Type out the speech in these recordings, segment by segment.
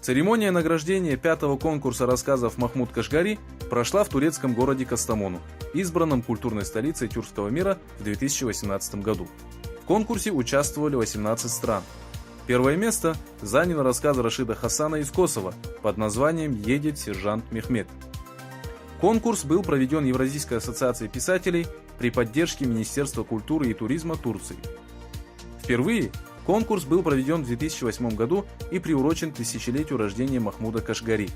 Церемония награждения 5-го конкурса рассказов «Махмуд Кашгари» прошла в турецком городе Кастамону, избранном культурной столицей тюркского мира в 2018 году. В конкурсе участвовали 18 стран. Первое место занял рассказ Рашида Хасана из Косово под названием «Едет сержант Мехмед». Конкурс был проведен Евразийской ассоциацией писателей при поддержке Министерства культуры и туризма Турции. Впервые конкурс был проведен в 2008 году и приурочен к тысячелетию рождения Махмуда Кашгари.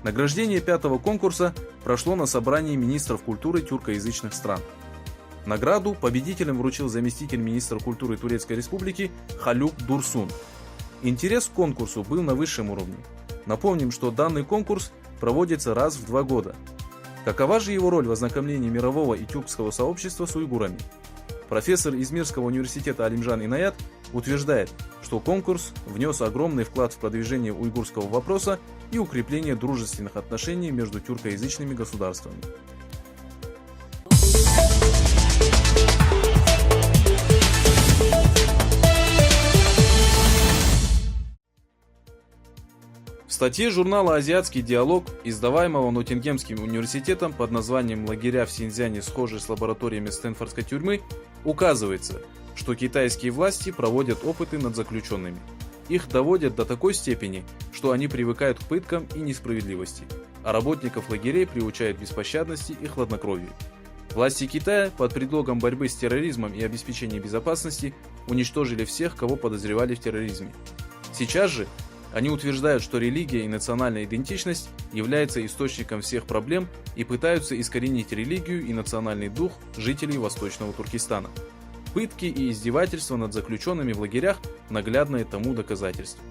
Награждение 5-го конкурса прошло на собрании министров культуры тюркоязычных стран. Награду победителям вручил заместитель министра культуры Турецкой Республики Халюк Дурсун. Интерес к конкурсу был на высшем уровне. Напомним, что данный конкурс проводится раз в 2 года. Какова же его роль в ознакомлении мирового и тюркского сообщества с уйгурами? Профессор Измирского университета Алимжан Инаят утверждает, что конкурс внес огромный вклад в продвижение уйгурского вопроса и укрепление дружественных отношений между тюркоязычными государствами. В статье журнала «Азиатский диалог», издаваемого Ноттингемским университетом под названием «Лагеря в Синьцзяне схожи с лабораториями Стэнфордской тюрьмы», указывается, что китайские власти проводят опыты над заключенными. Их доводят до такой степени, что они привыкают к пыткам и несправедливости, а работников лагерей приучают к беспощадности и хладнокровию. Власти Китая под предлогом борьбы с терроризмом и обеспечения безопасности уничтожили всех, кого подозревали в терроризме. Сейчас же они утверждают, что религия и национальная идентичность являются источником всех проблем и пытаются искоренить религию и национальный дух жителей Восточного Туркестана. Пытки и издевательства над заключенными в лагерях – наглядное тому доказательство.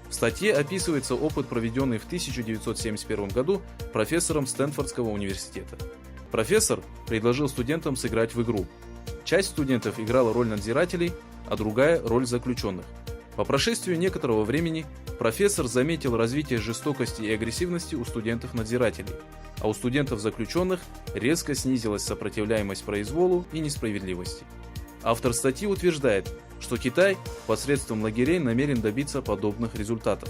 В статье описывается опыт, проведенный в 1971 году профессором Стэнфордского университета. Профессор предложил студентам сыграть в игру. Часть студентов играла роль надзирателей, а другая – роль заключенных. По прошествию некоторого времени профессор заметил развитие жестокости и агрессивности у студентов-надзирателей, а у студентов-заключенных резко снизилась сопротивляемость произволу и несправедливости. Автор статьи утверждает, что Китай посредством лагерей намерен добиться подобных результатов.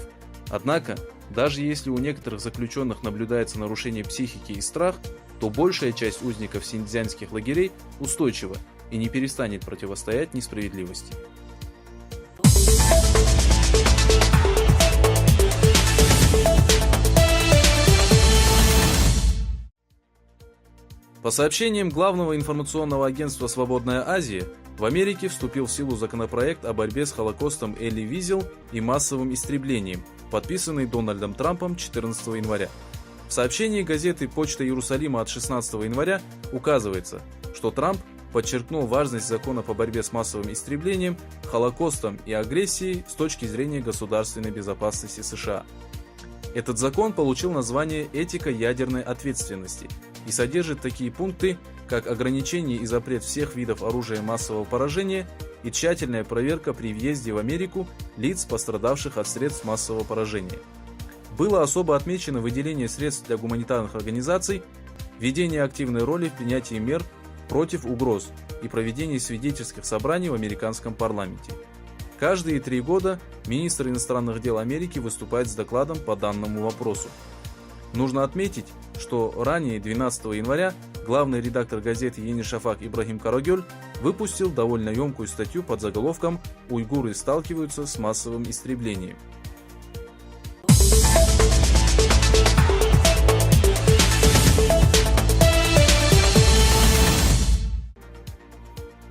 Однако, даже если у некоторых заключенных наблюдается нарушение психики и страх, то большая часть узников синьцзянских лагерей устойчива и не перестанет противостоять несправедливости. По сообщениям главного информационного агентства «Свободная Азия», в Америке вступил в силу законопроект о борьбе с Холокостом Эли Визел и массовым истреблением, подписанный Дональдом Трампом 14 января. В сообщении газеты «Почта Иерусалима» от 16 января указывается, что Трамп подчеркнул важность закона по борьбе с массовым истреблением, Холокостом и агрессией с точки зрения государственной безопасности США. Этот закон получил название «Этика ядерной ответственности» и содержит такие пункты, как ограничение и запрет всех видов оружия массового поражения и тщательная проверка при въезде в Америку лиц, пострадавших от средств массового поражения. Было особо отмечено выделение средств для гуманитарных организаций, ведение активной роли в принятии мер против угроз и проведение свидетельских собраний в американском парламенте. Каждые 3 года министр иностранных дел Америки выступает с докладом по данному вопросу. Нужно отметить, что ранее 12 января главный редактор газеты «Йени Шафак» Ибрагим Карагёль выпустил довольно емкую статью под заголовком «Уйгуры сталкиваются с массовым истреблением».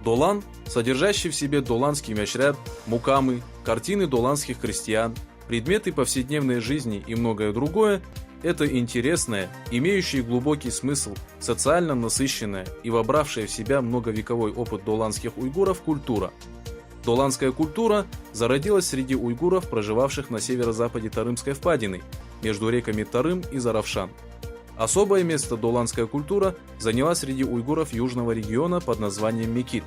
Долан, содержащий в себе доланский мешряд, мукамы, картины доланских крестьян, предметы повседневной жизни и многое другое – это интересная, имеющая глубокий смысл, социально насыщенная и вобравшая в себя многовековой опыт доланских уйгуров культура. Доланская культура зародилась среди уйгуров, проживавших на северо-западе Тарымской впадины, между реками Тарым и Заравшан. Особое место доланская культура заняла среди уйгуров южного региона под названием Мекит.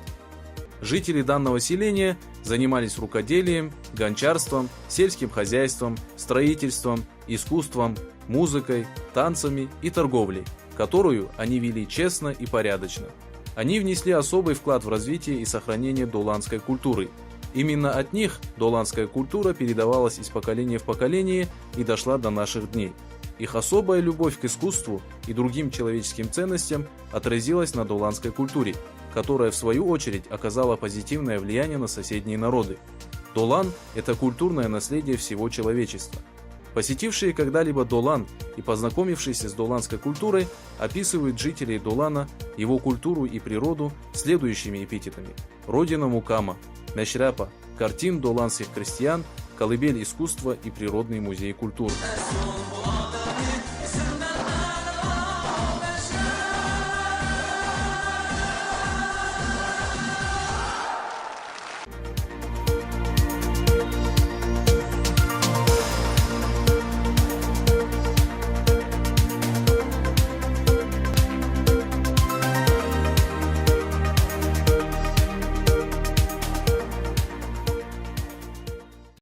Жители данного селения занимались рукоделием, гончарством, сельским хозяйством, строительством, искусством, музыкой, танцами и торговлей, которую они вели честно и порядочно. Они внесли особый вклад в развитие и сохранение доланской культуры. Именно от них доланская культура передавалась из поколения в поколение и дошла до наших дней. Их особая любовь к искусству и другим человеческим ценностям отразилась на доланской культуре, которая в свою очередь оказала позитивное влияние на соседние народы. Долан – это культурное наследие всего человечества. Посетившие когда-либо Долан и познакомившиеся с доланской культурой описывают жителей Долана, его культуру и природу следующими эпитетами: родина мукама, мяшряпа, картин доланских крестьян, колыбель искусства и природный музей культуры.